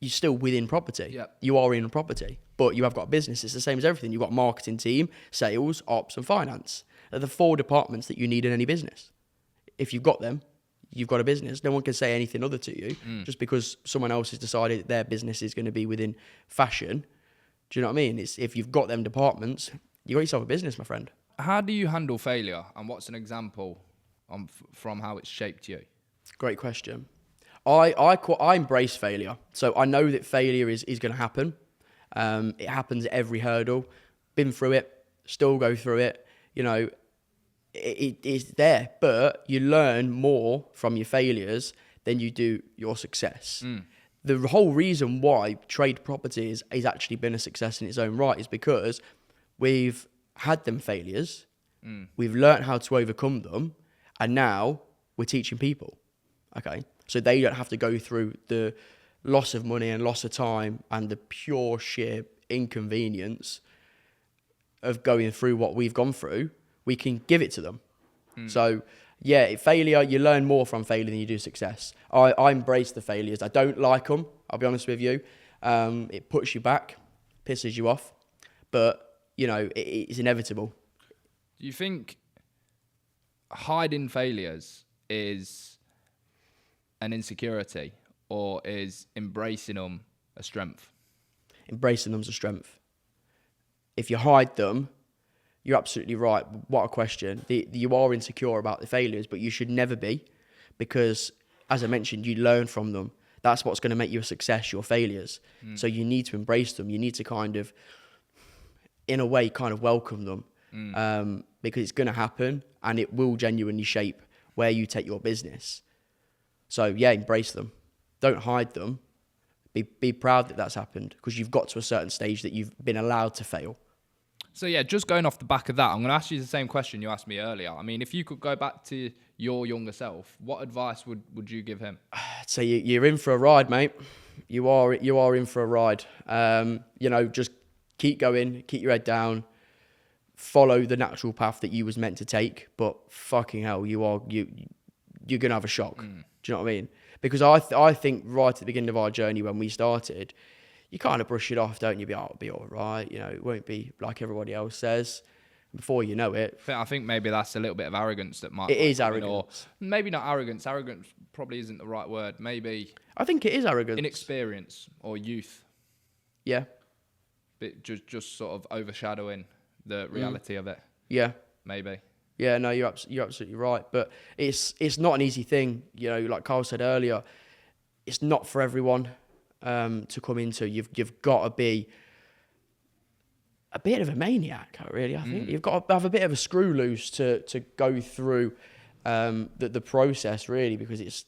you're still within property. Yep. You are in property, but you have got a business. It's the same as everything. You've got a marketing team, sales, ops, and finance. They're the 4 departments that you need in any business. If you've got them, you've got a business. No one can say anything other to you just because someone else has decided that their business is going to be within fashion. Do you know what I mean? It's if you've got them departments, you got yourself a business, my friend. How do you handle failure, and what's an example from how it's shaped you? Great question. I embrace failure. So I know that failure is going to happen. It happens at every hurdle. Been through it, still go through it. It is there, but you learn more from your failures than you do your success. The whole reason why trade property has actually been a success in its own right is because we've had them failures, we've learned how to overcome them, and now we're teaching people. Okay, so they don't have to go through the loss of money and loss of time and the pure sheer inconvenience of going through what we've gone through. We can give it to them. So, yeah, failure, you learn more from failure than you do success. I embrace the failures. I don't like them, I'll be honest with you. It puts you back, pisses you off, but, it's inevitable. Do you think hiding failures is an insecurity, or is embracing them a strength? Embracing them's a strength. If you hide them, you're absolutely right. What a question. You are insecure about the failures, but you should never be, because, as I mentioned, you learn from them. That's what's going to make you a success, your failures. So you need to embrace them. You need to kind of, in a way, kind of welcome them, because it's going to happen, and it will genuinely shape where you take your business. So, yeah, embrace them. Don't hide them. Be proud that that's happened, because you've got to a certain stage that you've been allowed to fail. So, yeah, just going off the back of that, I'm going to ask you the same question you asked me earlier. I mean, if you could go back to your younger self, what advice would you give him? So you're in for a ride, mate. You are in for a ride. Just keep going, keep your head down, follow the natural path that you was meant to take. But fucking hell, you're gonna have a shock. Do you know what I mean? Because I think right at the beginning of our journey when we started, you kind of brush it off, don't you? It'll be all right. It won't be like everybody else says. Before you know it, I think maybe that's a little bit of arrogance that might. It is come in, arrogance. or maybe not arrogance. Arrogance probably isn't the right word. Maybe I think it is arrogance. inexperience or youth. Yeah. But just sort of overshadowing the reality of it. Yeah. Maybe. Yeah, no, you're absolutely right. But it's not an easy thing. Like Carl said earlier, it's not for everyone to come into. You've got to be a bit of a maniac, really. I think you've got to have a bit of a screw loose to go through the process, really, because it's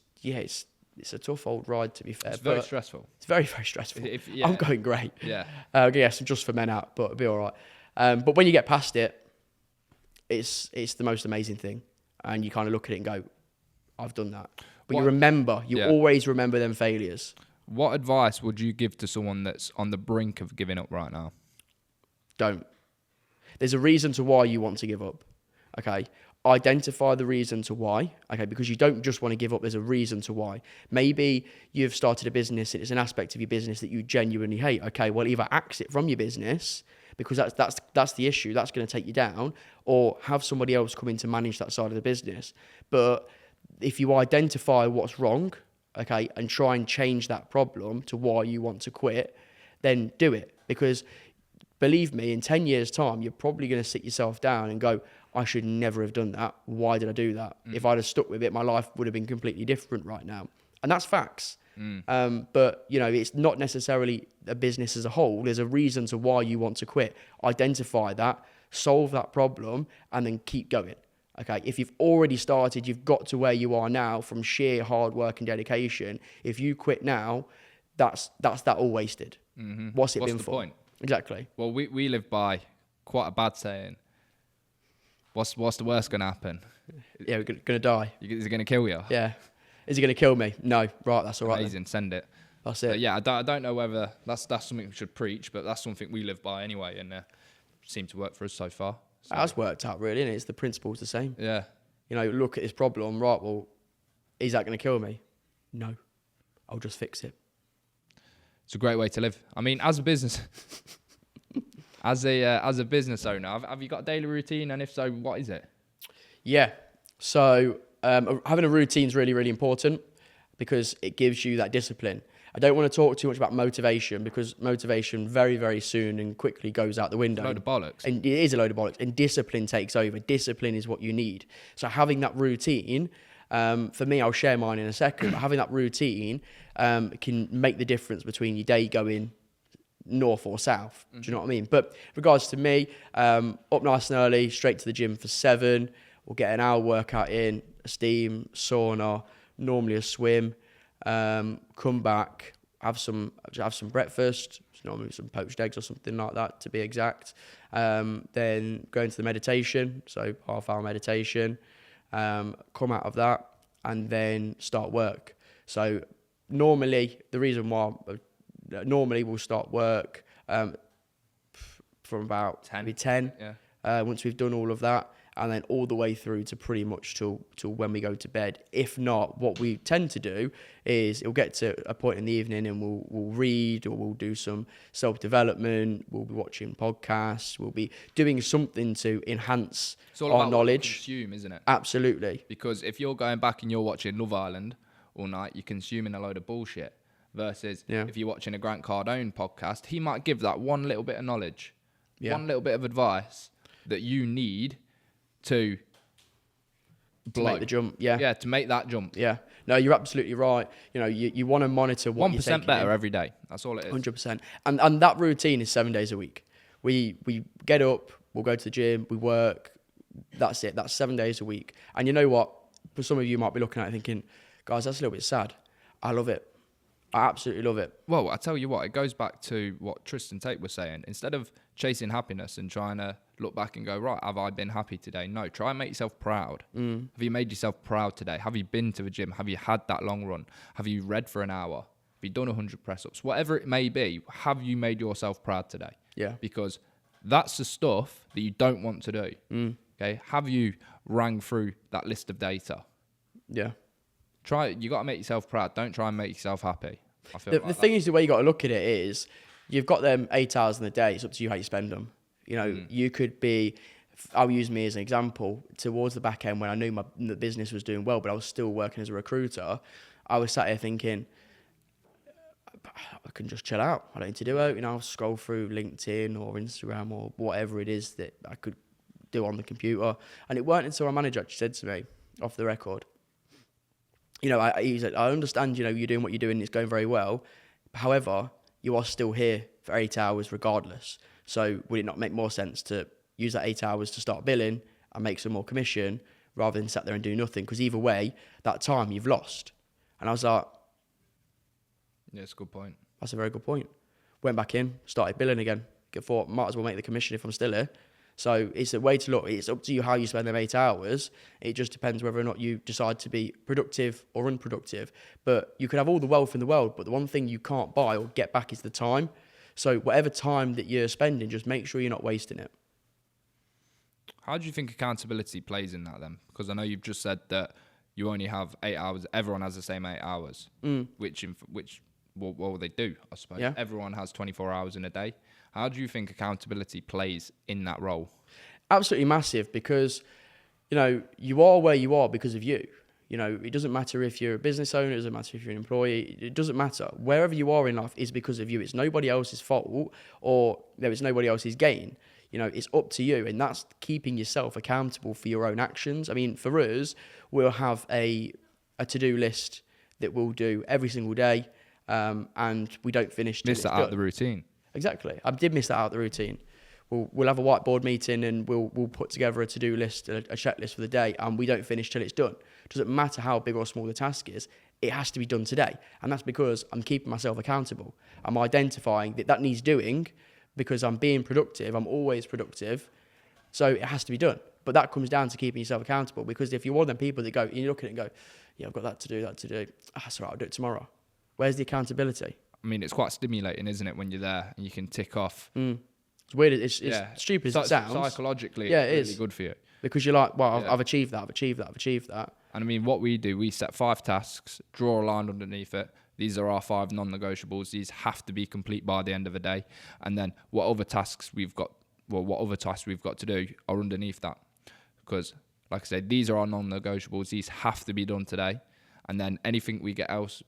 a tough old ride, to be fair. It's very stressful. It's very, very stressful. I'm going great. Yeah. Yes, I'm just for men out, but it'll be all right. But when you get past it, it's the most amazing thing, and you kind of look at it and go, I've done that. But you always remember them failures. What advice would you give to someone that's on the brink of giving up right now? Don't. There's a reason to why you want to give up. Okay. Identify the reason to why. Okay. Because you don't just want to give up. There's a reason to why. Maybe you've started a business. It's an aspect of your business that you genuinely hate. Okay. Well, either axe it from your business, because that's the issue. That's going to take you down, or have somebody else come in to manage that side of the business. But if you identify what's wrong, okay, and try and change that problem to why you want to quit, then do it. Because believe me, in 10 years' time, you're probably going to sit yourself down and go, I should never have done that. Why did I do that? If I'd have stuck with it, my life would have been completely different right now. And that's facts. But, you know, it's not necessarily a business as a whole. There's a reason to why you want to quit. Identify that, solve that problem, and then keep going. Okay, if you've already started, you've got to where you are now from sheer hard work and dedication. If you quit now, that's that all wasted. What's it been for? Point? Exactly. Well, we live by quite a bad saying. What's the worst going to happen? Yeah, we're going to die. Is it going to kill you? Yeah. Is he going to kill me? No. Right, that's all right. Amazing, send it. That's it. But yeah, I don't know whether that's something we should preach, but that's something we live by anyway, and seemed to work for us so far. So. It has worked out, really, and it's the principle's the same. Yeah. You know, look at this problem, right, well, is that going to kill me? No. I'll just fix it. It's a great way to live. I mean, as a business, as a business owner, have you got a daily routine, and if so, what is it? Yeah. So having a routine is really, really important because it gives you that discipline. I don't want to talk too much about motivation because motivation very, very soon and quickly goes out the window. A load of bollocks. And it is a load of bollocks. And discipline takes over. Discipline is what you need. So having that routine, for me, I'll share mine in a second, but having that routine can make the difference between your day going north or south. Do you know what I mean? But regards to me, up nice and early, straight to the gym for 7. We'll get an hour workout in, a steam, sauna, normally a swim. Come back, have some breakfast, normally some poached eggs or something like that to be exact. Then go into the meditation, so half-hour meditation. Come out of that and then start work. So normally, the reason why normally we'll start work from about 10. Yeah. Once we've done all of that. And then all the way through to pretty much till when we go to bed. If not, what we tend to do is it'll get to a point in the evening and we'll read or we'll do some self-development. We'll be watching podcasts. We'll be doing something to enhance our knowledge. What you consume, isn't it? Absolutely. Because if you're going back and you're watching Love Island all night, you're consuming a load of bullshit. Versus if you're watching a Grant Cardone podcast, he might give that one little bit of knowledge, one little bit of advice that you need to make the jump, to make that jump. Yeah, no, you're absolutely right. You know, you want to monitor what 1% better every day. That's all it is. 100%, and that routine is 7 days a week. We get up, we'll go to the gym, we work. That's it. That's 7 days a week. And you know what? For some of you might be looking at it thinking, guys, that's a little bit sad. I love it. I absolutely love it. Well, I tell you what, it goes back to what Tristan Tate was saying. Instead of chasing happiness and trying to look back and go, right, have I been happy today? No, try and make yourself proud. Have you made yourself proud today? Have you been to the gym? Have you had that long run? Have you read for an hour? Have you done 100 press-ups? Whatever it may be, have you made yourself proud today? Yeah. Because that's the stuff that you don't want to do. Okay? Have you rang through that list of data? Yeah. You got to make yourself proud. Don't try and make yourself happy. I feel the thing is, the way you got to look at it is, you've got them 8 hours in the day. It's up to you how you spend them. You know, you could be. I'll use me as an example. Towards the back end, when I knew the business was doing well, but I was still working as a recruiter, I was sat here thinking, I can just chill out. I don't need to do it. You know, I'll scroll through LinkedIn or Instagram or whatever it is that I could do on the computer. And it weren't until my manager actually said to me, off the record, you know, he said, I understand, you know, you're doing what you're doing, it's going very well. However, you are still here for 8 hours regardless. So would it not make more sense to use that 8 hours to start billing and make some more commission rather than sat there and do nothing? Because either way, that time you've lost. And I was like, yeah, it's a good point. That's a very good point. Went back in, started billing again. Thought, might as well make the commission if I'm still here. So it's a way to look. It's up to you how you spend them 8 hours. It just depends whether or not you decide to be productive or unproductive. But you could have all the wealth in the world, but the one thing you can't buy or get back is the time. So whatever time that you're spending, just make sure you're not wasting it. How do you think accountability plays in that then? Because I know you've just said that you only have 8 hours. Everyone has the same 8 hours, which what will they do, I suppose? Yeah. Everyone has 24 hours in a day. How do you think accountability plays in that role? Absolutely massive, because, you know, you are where you are because of you. You know, it doesn't matter if you're a business owner, it doesn't matter if you're an employee, it doesn't matter. Wherever you are in life is because of you. It's nobody else's fault, or there is nobody else's gain. You know, it's up to you, and that's keeping yourself accountable for your own actions. I mean, for us, we'll have a to-do list that we'll do every single day, and we don't finish till Miss it's that out done. the routine. Exactly. I did miss that out of the routine. We'll have a whiteboard meeting, and we'll put together a to-do list, a checklist for the day, and we don't finish till it's done. Doesn't matter how big or small the task is, it has to be done today. And that's because I'm keeping myself accountable. I'm identifying that needs doing because I'm being productive. I'm always productive. So it has to be done. But that comes down to keeping yourself accountable, because if you're one of them people that go, you look at it and go, yeah, I've got that to do. That's all right, I'll do it tomorrow. Where's the accountability? I mean, it's quite stimulating, isn't it, when you're there and you can tick off. It's weird. It's stupid as it sounds. Psychologically, yeah, it's it really is. good for you. Because you're like, well, I've achieved that. And I mean, what we do, we set 5 tasks, draw a line underneath it. These are our 5 non-negotiables. These have to be complete by the end of the day. And then what other tasks we've got to do are underneath that. Because, like I said, these are our non-negotiables. These have to be done today. And then anything else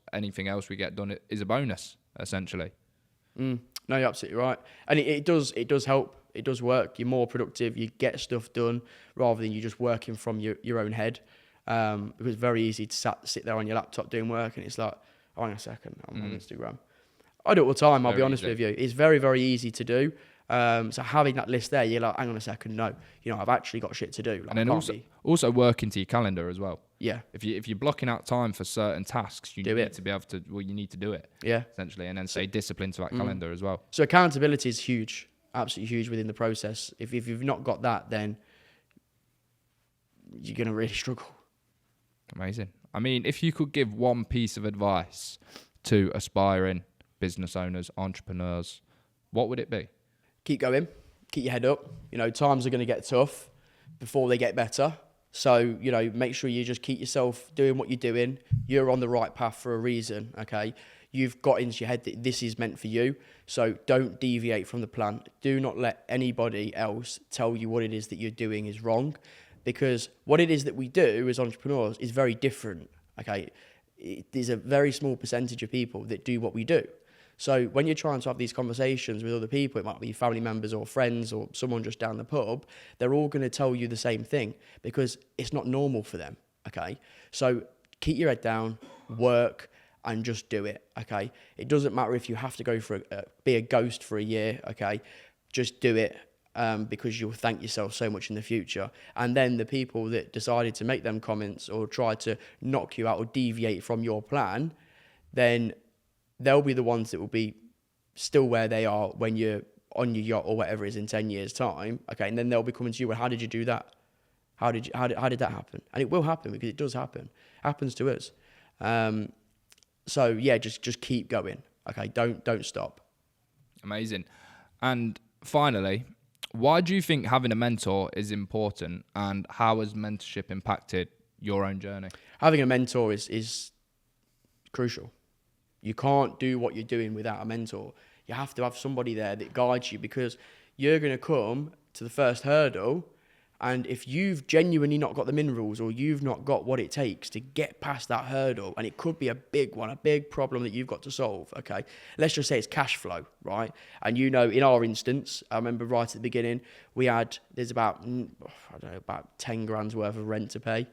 we get done is a bonus, essentially. No, you're absolutely right. And it does help. It does work. You're more productive. You get stuff done rather than you just working from your own head. Because it's very easy to sit there on your laptop doing work, and it's like, oh, hang on a second, I'm on Instagram. I do it all the time, I'll be honest with you. It's very, very easy to do. So having that list there, you're like, hang on a second, no, I've actually got shit to do. Like, and then also work into your calendar as well. Yeah. If you're blocking out time for certain tasks, you need to be able to. Well, you need to do it. Yeah. Essentially, and then stay disciplined to that calendar as well. So accountability is huge, absolutely huge within the process. If you've not got that, then you're gonna really struggle. Amazing. I mean, if you could give one piece of advice to aspiring business owners, entrepreneurs, what would it be? Keep going. Keep your head up. Times are going to get tough before they get better. So, make sure you just keep yourself doing what you're doing. You're on the right path for a reason, okay? You've got into your head that this is meant for you. So don't deviate from the plan. Do not let anybody else tell you what it is that you're doing is wrong. Because what it is that we do as entrepreneurs is very different, okay? There's a very small percentage of people that do what we do. So when you're trying to have these conversations with other people, it might be family members or friends or someone just down the pub, they're all going to tell you the same thing because it's not normal for them, okay? So keep your head down, work, and just do it, okay? It doesn't matter if you have to go be a ghost for a year, okay? Just do it. Because you'll thank yourself so much in the future. And then the people that decided to make them comments or try to knock you out or deviate from your plan, then they'll be the ones that will be still where they are when you're on your yacht or whatever it is in 10 years' time. Okay, and then they'll be coming to you, well, how did you do that? How did that happen? And it will happen because it does happen. It happens to us. So yeah, just keep going. Okay, don't stop. Amazing. And finally, why do you think having a mentor is important, and how has mentorship impacted your own journey? Having a mentor is crucial. You can't do what you're doing without a mentor. You have to have somebody there that guides you, because you're going to come to the first hurdle, and if you've genuinely not got the minerals or you've not got what it takes to get past that hurdle, and it could be a big one, a big problem that you've got to solve, okay? Let's just say it's cash flow, right? And in our instance, I remember right at the beginning, there's about 10 grand's worth of rent to pay,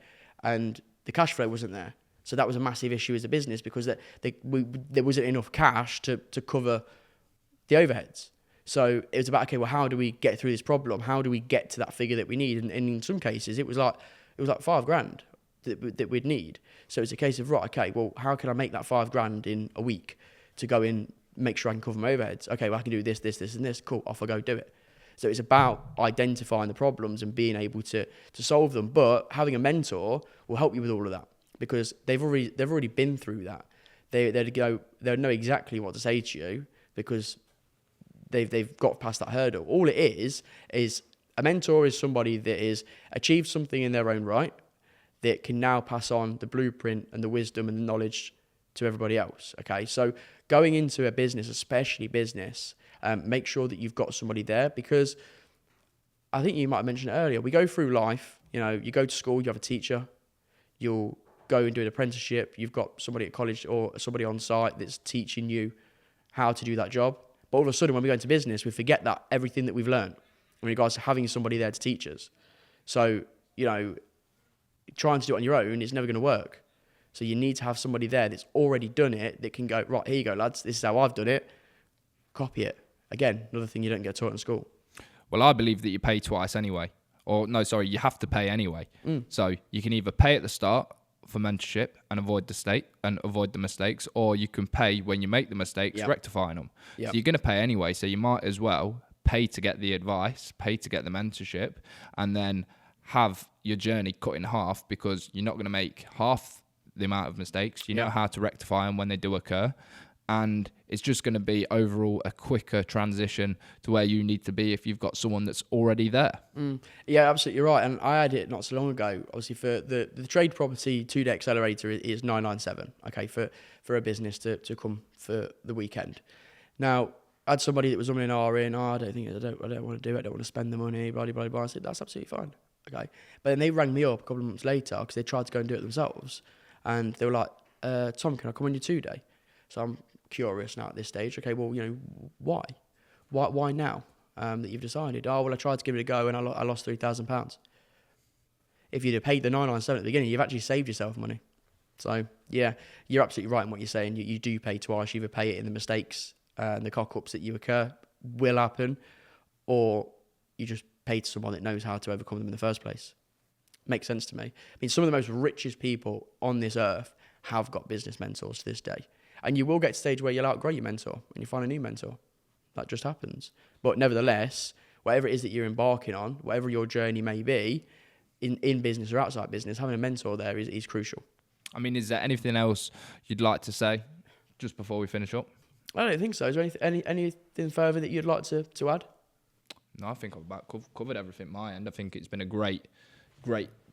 and the cash flow wasn't there. So that was a massive issue as a business, because there wasn't enough cash to cover the overheads. So it was about, okay, well, how do we get through this problem? How do we get to that figure that we need? And in some cases, it was like $5,000 that we'd need. So it's a case of, right, okay, well, how can I make that $5,000 in a week to go in, make sure I can cover my overheads? Okay, well, I can do this, and this. Cool, off I go, do it. So it's about identifying the problems and being able to solve them. But having a mentor will help you with all of that, because they've already been through that. They'll know exactly what to say to you, because they've got past that hurdle. All it is a mentor is somebody that is achieved something in their own right, that can now pass on the blueprint and the wisdom and the knowledge to everybody else. Okay, so going into a business, especially business, make sure that you've got somebody there, because I think you might have mentioned it earlier. We go through life. You go to school, you have a teacher. You'll go and do an apprenticeship. You've got somebody at college or somebody on site that's teaching you how to do that job. But all of a sudden, when we go into business, we forget that everything that we've learned in regards to having somebody there to teach us. So, trying to do it on your own is never going to work. So you need to have somebody there that's already done it, that can go, right, here you go, lads, this is how I've done it. Copy it. Again, another thing you don't get taught in school. Well, I believe that you pay twice anyway. Or, no, sorry, you have to pay anyway. So you can either pay at the start for mentorship and avoid the mistakes, or you can pay when you make the mistakes, rectifying them. So you're going to pay anyway, so you might as well pay to get the advice, pay to get the mentorship, and then have your journey cut in half, because you're not going to make half the amount of mistakes. You know how to rectify them when they do occur. And it's just going to be overall a quicker transition to where you need to be if you've got someone that's already there. Yeah, absolutely right. And I had it not so long ago. Obviously, for the trade property 2-day accelerator is 997. Okay, for a business to come for the weekend. Now, I had somebody that was umming and ahhing. I don't want to do it. I don't want to spend the money. Blah blah blah. I said that's absolutely fine. Okay, but then they rang me up a couple of months later because they tried to go and do it themselves, and they were like, "Tom, can I come on your 2-day?" So I'm curious now at this stage. Okay, well, why now that you've decided? Oh, well, I tried to give it a go and I lost £3,000. If you'd have paid the 997 at the beginning, you've actually saved yourself money. So yeah, you're absolutely right in what you're saying. You do pay twice. You either pay it in the mistakes and the cock-ups that you occur will happen, or you just pay to someone that knows how to overcome them in the first place. Makes sense to me. I mean, some of the most richest people on this earth have got business mentors to this day. And you will get to a stage where you'll outgrow your mentor and you find a new mentor. That just happens. But nevertheless, whatever it is that you're embarking on, whatever your journey may be, in business or outside business, having a mentor there is crucial. I mean, is there anything else you'd like to say just before we finish up? I don't think so. Is there anything further that you'd like to add? No, I think I've about covered everything at my end. I think it's been a great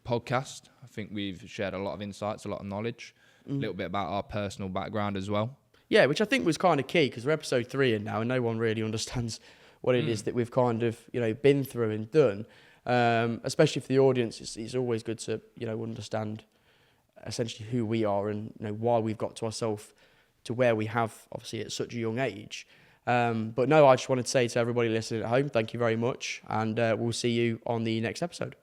podcast. I think we've shared a lot of insights, a lot of knowledge, a little bit about our personal background as well. Yeah, which I think was kind of key, because we're episode 3 in now and no one really understands what it is that we've kind of been through and done. Especially for the audience, it's always good to understand essentially who we are and why we've got to ourselves to where we have, obviously at such a young age. But no, I just wanted to say to everybody listening at home, thank you very much, and we'll see you on the next episode.